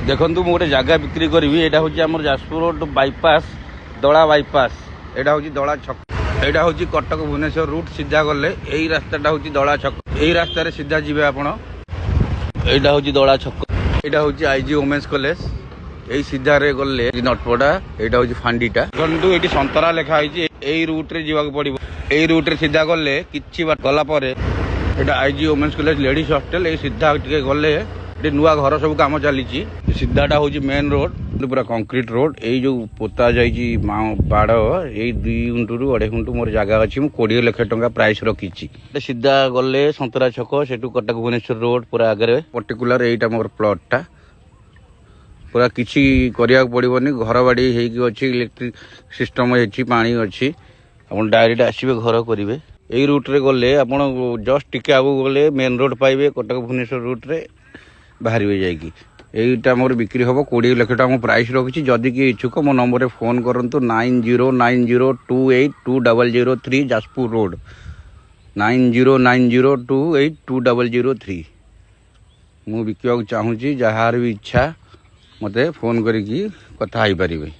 देखु मु गोटे जगह बिक्री करी यहाँ हूँ आम जाजपुर रोड बाईपास दला बाईपास यहाँ हूँ दला छक यहाँ हूँ कटक भुवनेश्वर रूट सीधा गले यही रास्ताटा हूँ दला छक यही रास्तार सीधा जी आपण यहाँ हूँ दला छक यहाँ हूँ आईजी वोमेन्स कॉलेज यही सीधा रे गले नटपड़ा यहाँ हूँ फांडीटा देखो ये संतरा लिखाई यही रूट्रे जावाक पड़ो यही रूट्रे सीधा गले कि गलापर यहाँ IG women's college ladies hostel ये सीधा टे गले ये नुआ घर सब कम चली सीधाटा हूँ मेन रोड पूरा कंक्रीट रोड यही जो पोता जाइए बाड़ यही 2 गुंटू रू 2.5 गुंटू मोर जगह अच्छी मुझे 20 लाख टंका प्राइस रखी सीधा गले संतरा छक से कटक भुवनेश्वर रोड पूरा आगे पर्टिकुलर यहीटा मोर प्लॉटटा पूरा किसी करने पड़ोनी घर बाड़ी होगी इलेक्ट्रिक सिस्टम अच्छी पानी अच्छी आप डायरेक्ट आसवे घर करेंगे यही रूट्रे गले आप जस्ट टिके आगू गले मेन रोड पाइबे कटक भुवनेश्वर रूट्रे बाहर जाकि यहीटा मोर बिक्री हम 20 लाख टका प्राइस रखी जदि किए इच्छुक मो नंबर फोन करूँ 9090282003 जाजपुर रोड 9090282003 मु बिकवाक चाहूँगी जार भी इच्छा मते फोन करी कथा पारे।